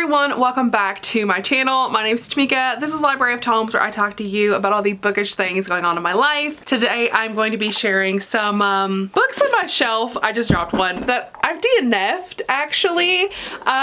everyone, welcome back to my channel. My name is Tamika. This is Library of Tomes, where I talk to you about all the bookish things going on in my life. Today I'm going to be sharing some books on my shelf. I just dropped one that I've DNF'd actually.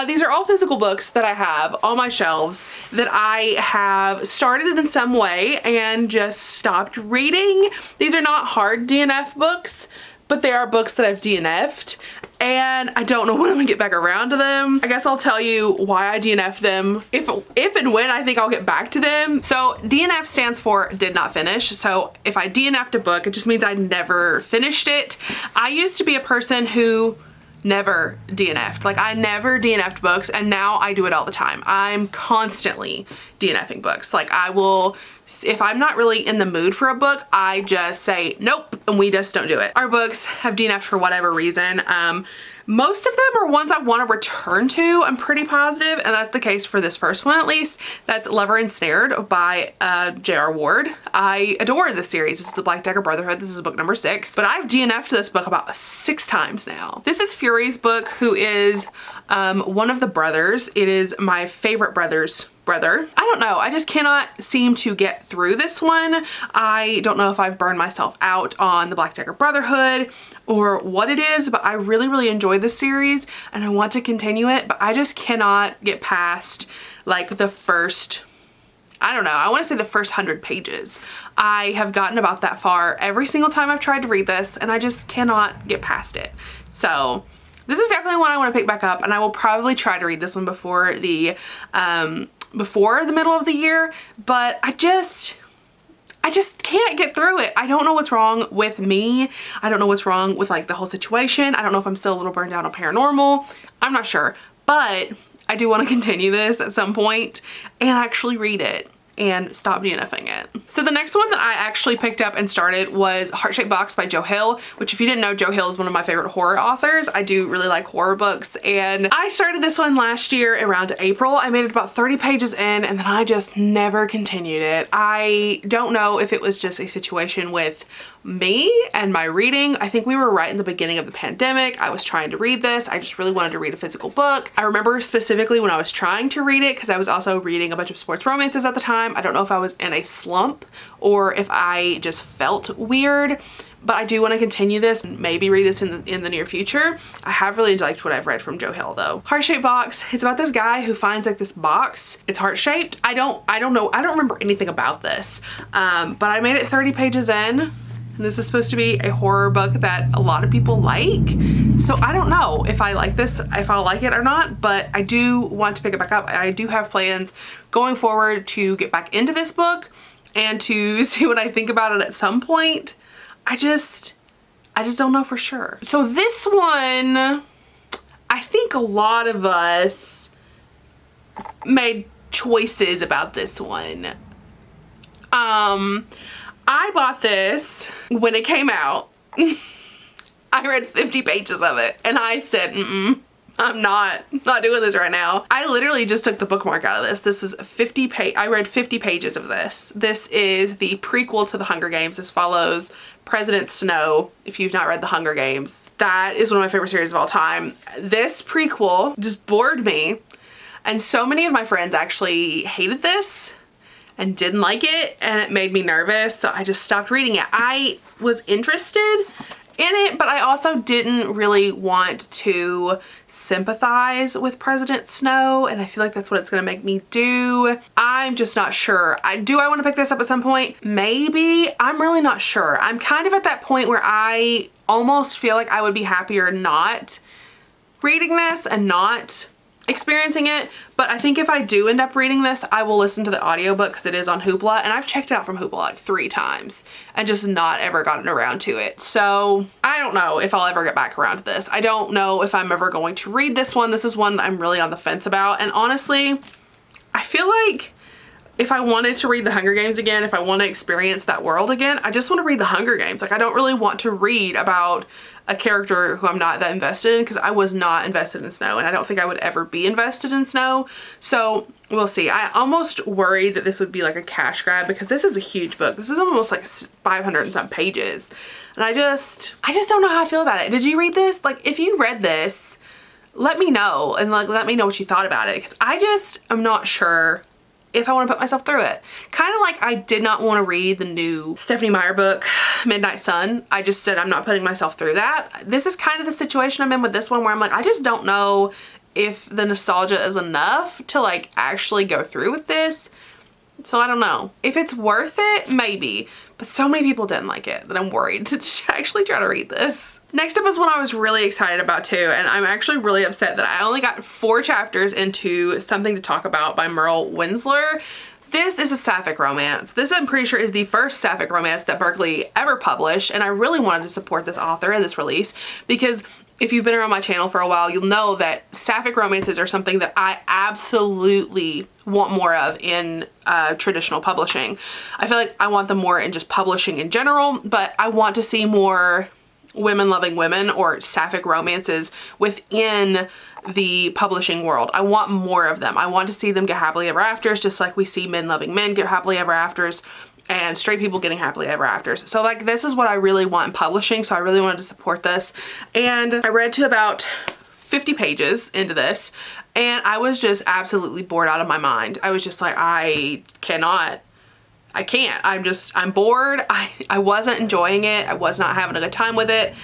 These are all physical books that I have on my shelves that I have started in some way and just stopped reading. These are not hard DNF books, but they are books that I've DNF'd. And I don't know when I'm gonna get back around to them. I guess I'll tell you why I DNF'd them if and when I think I'll get back to them. So DNF stands for did not finish. So if I DNF'd a book, it just means I never finished it. I used to be a person who never DNF'd. Like, I never DNF'd books, and now I do it all the time. I'm constantly DNFing books. Like, I will, if I'm not really in the mood for a book, I just say nope, and we just don't do it. Our books have DNF'd for whatever reason. Most of them are ones I want to return to, I'm pretty positive, and that's the case for this first one at least. That's Lover Ensnared by J.R. Ward. I adore this series. This is the Black Dagger Brotherhood. This is book number 6, but I've DNF'd this book about 6 times now. This is Fury's book, who is one of the brothers. It is my favorite brother's brother. I don't know, I just cannot seem to get through this one. I don't know if I've burned myself out on the Black Dagger Brotherhood or what it is, but I really enjoy this series and I want to continue it, but I just cannot get past like the first, I don't know, I want to say the first 100 pages. I have gotten about that far every single time I've tried to read this, and I just cannot get past it. So this is definitely one I want to pick back up, and I will probably try to read this one before the middle of the year, but I just can't get through it. I don't know what's wrong with me. I don't know what's wrong with like the whole situation. I don't know if I'm still a little burned out on paranormal. I'm not sure, but I do want to continue this at some point and actually read it and stop DNFing it. So the next one that I actually picked up and started was Heart-Shaped Box by Joe Hill, which if you didn't know, Joe Hill is one of my favorite horror authors. I do really like horror books, and I started this one last year around April. I made it about 30 pages in, and then I just never continued it. I don't know if it was just a situation with me and my reading. I think we were right in the beginning of the pandemic. I was trying to read this. I just really wanted to read a physical book. I remember specifically when I was trying to read it, because I was also reading a bunch of sports romances at the time. I don't know if I was in a slump or if I just felt weird, but I do want to continue this and maybe read this in the near future. I have really liked what I've read from Joe Hill though. Heart-Shaped Box, it's about this guy who finds like this box. It's heart-shaped. I don't know. I don't remember anything about this, but I made it 30 pages in. This is supposed to be a horror book that a lot of people like. So I don't know if I like this, if I'll like it or not, but I do want to pick it back up. I do have plans going forward to get back into this book and to see what I think about it at some point. I just don't know for sure. So this one, I think a lot of us made choices about this one. I bought this when it came out. I read 50 pages of it and I said, I'm not doing this right now. I literally just took the bookmark out of this. This is I read 50 pages of this. This is the prequel to The Hunger Games. This follows President Snow, if you've not read The Hunger Games. That is one of my favorite series of all time. This prequel just bored me, and so many of my friends actually hated this and didn't like it, and it made me nervous, so I just stopped reading it. I was interested in it, but I also didn't really want to sympathize with President Snow, and I feel like that's what it's gonna make me do. I'm just not sure. Do I want to pick this up at some point? Maybe. I'm really not sure. I'm kind of at that point where I almost feel like I would be happier not reading this and not experiencing it, but I think if I do end up reading this, I will listen to the audiobook because it is on Hoopla, and I've checked it out from Hoopla like 3 times and just not ever gotten around to it. So I don't know if I'll ever get back around to this. I don't know if I'm ever going to read this one. This is one that I'm really on the fence about, and honestly, I feel like if I wanted to read The Hunger Games again, if I want to experience that world again, I just want to read The Hunger Games. Like, I don't really want to read about a character who I'm not that invested in, because I was not invested in Snow, and I don't think I would ever be invested in Snow. So we'll see. I almost worry that this would be like a cash grab, because this is a huge book. This is almost like 500 and some pages. And I just don't know how I feel about it. Did you read this? Like, if you read this, let me know and like let me know what you thought about it, because I'm not sure if I want to put myself through it. Kind of like I did not want to read the new Stephenie Meyer book, Midnight Sun. I just said I'm not putting myself through that. This is kind of the situation I'm in with this one, where I'm like, I just don't know if the nostalgia is enough to like actually go through with this. So I don't know. If it's worth it, maybe. But so many people didn't like it that I'm worried to actually try to read this. Next up is one I was really excited about too, and I'm actually really upset that I only got 4 chapters into Something to Talk About by Merle Winsler. This is a sapphic romance. This, I'm pretty sure, is the first sapphic romance that Berkley ever published, and I really wanted to support this author and this release because if you've been around my channel for a while, you'll know that sapphic romances are something that I absolutely want more of in traditional publishing. I feel like I want them more in just publishing in general, but I want to see more women loving women or sapphic romances within the publishing world. I want more of them. I want to see them get happily ever afters, just like we see men loving men get happily ever afters and straight people getting happily ever afters. So like this is what I really want in publishing, so I really wanted to support this. And I read to about 50 pages into this and I was just absolutely bored out of my mind. I was just like, I can't. I'm bored. I wasn't enjoying it. I was not having a good time with it.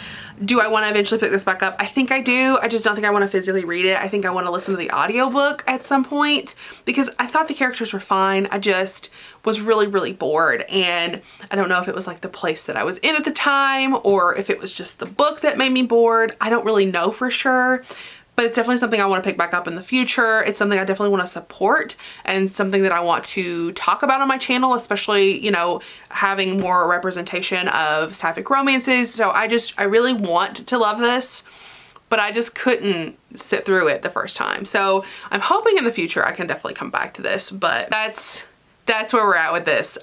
Do I want to eventually pick this back up? I think I do. I just don't think I want to physically read it. I think I want to listen to the audiobook at some point because I thought the characters were fine. I just was really, really bored. And I don't know if it was like the place that I was in at the time or if it was just the book that made me bored. I don't really know for sure. But it's definitely something I want to pick back up in the future. It's something I definitely want to support and something that I want to talk about on my channel, especially, you know, having more representation of sapphic romances. So I really want to love this, but I just couldn't sit through it the first time. So I'm hoping in the future I can definitely come back to this, but that's where we're at with this.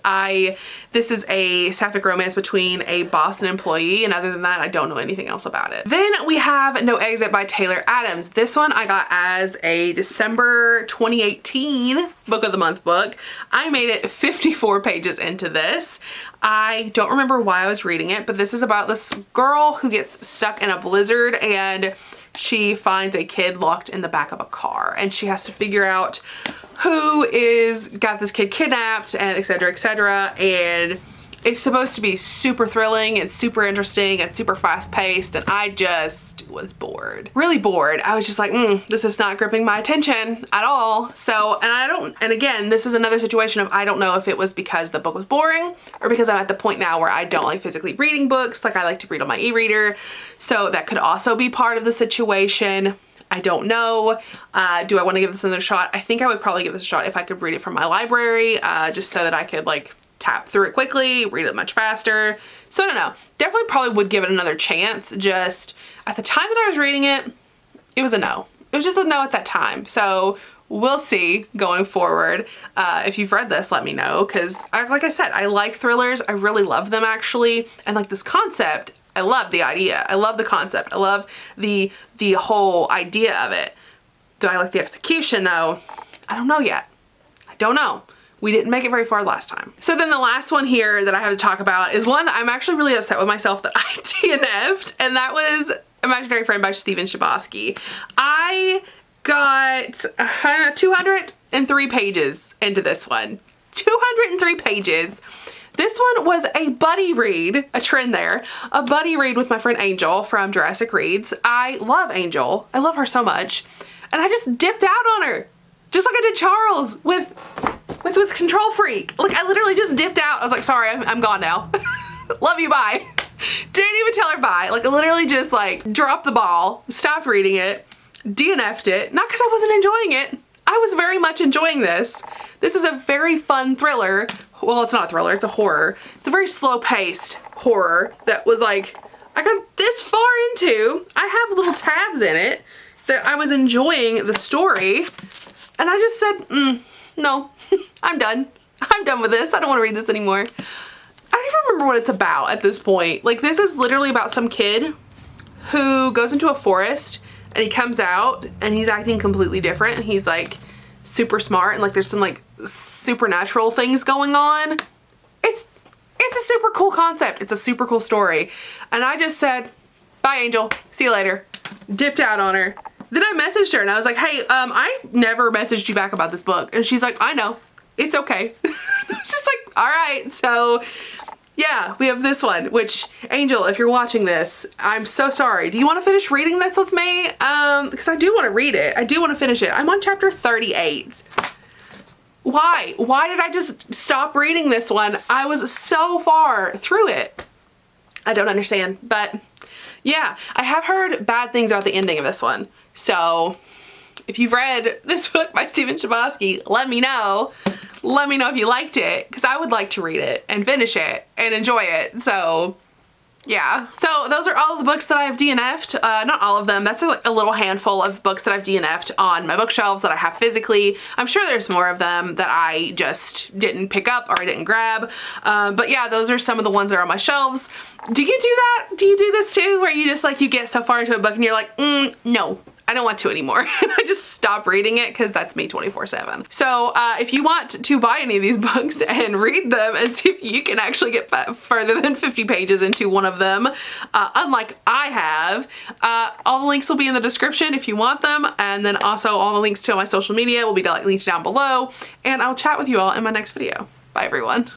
This is a sapphic romance between a boss and employee, and other than that, I don't know anything else about it. Then we have No Exit by Taylor Adams. This one I got as a December 2018 Book of the Month book. I made it 54 pages into this. I don't remember why I was reading it, but this is about this girl who gets stuck in a blizzard and she finds a kid locked in the back of a car and she has to figure out who got this kid kidnapped and etc, etc. And it's supposed to be super thrilling and super interesting and super fast paced, and I just was bored. Really bored. I was just like, this is not gripping my attention at all. So, and again, this is another situation of I don't know if it was because the book was boring or because I'm at the point now where I don't like physically reading books. Like I like to read on my e-reader. So that could also be part of the situation. I don't know. Do I want to give this another shot? I think I would probably give this a shot if I could read it from my library, just so that I could like tap through it quickly, read it much faster. So I don't know. Definitely probably would give it another chance. Just at the time that I was reading it, it was a no. It was just a no at that time. So we'll see going forward. If you've read this, let me know, because like I said, I like thrillers. I really love them actually. And like this concept, I love the idea. I love the concept. I love the whole idea of it. Do I like the execution though? I don't know yet. I don't know. We didn't make it very far last time. So then the last one here that I have to talk about is one that I'm actually really upset with myself that I DNF'd, and that was Imaginary Friend by Stephen Chbosky. I got 203 pages into this one. 203 pages. This one was a buddy read, a trend there, a buddy read with my friend Angel from Jurassic Reads. I love Angel. I love her so much. And I just dipped out on her. Just like I did Charles with Control Freak. Like I literally just dipped out. I was like, sorry, I'm gone now. Love you, bye. Didn't even tell her bye. Like I literally just like dropped the ball, stopped reading it, DNF'd it. Not because I wasn't enjoying it. I was very much enjoying this. This is a very fun thriller. Well, it's not a thriller, it's a horror. It's a very slow-paced horror that was like, I got this far into. I have little tabs in it that I was enjoying the story. And I just said, no, I'm done. I'm done with this. I don't want to read this anymore. I don't even remember what it's about at this point. Like this is literally about some kid who goes into a forest and he comes out and he's acting completely different. And he's like super smart and like there's some like supernatural things going on. It's a super cool concept. It's a super cool story. And I just said, bye Angel, see you later. Dipped out on her. Then I messaged her and I was like, hey, I never messaged you back about this book. And she's like, I know, it's okay. It's just like, all right. So yeah, we have this one, which, Angel, if you're watching this, I'm so sorry. Do you want to finish reading this with me? Because I do want to read it. I do want to finish it. I'm on chapter 38. Why? Why did I just stop reading this one? I was so far through it. I don't understand, but yeah, I have heard bad things about the ending of this one. So if you've read this book by Stephen Chbosky, let me know. Let me know if you liked it, because I would like to read it and finish it and enjoy it. So yeah. So those are all of the books that I have DNF'd. Not all of them. That's like a little handful of books that I've DNF'd on my bookshelves that I have physically. I'm sure there's more of them that I just didn't pick up or I didn't grab. But yeah, those are some of the ones that are on my shelves. Do you do that? Do you do this too? Where you just like, you get so far into a book and you're like, no, I don't want to anymore. And I just stop reading it, because that's me 24/7. So if you want to buy any of these books and read them and see if you can actually get further than 50 pages into one of them, unlike I have, all the links will be in the description if you want them. And then also all the links to my social media will be linked down below. And I'll chat with you all in my next video. Bye everyone.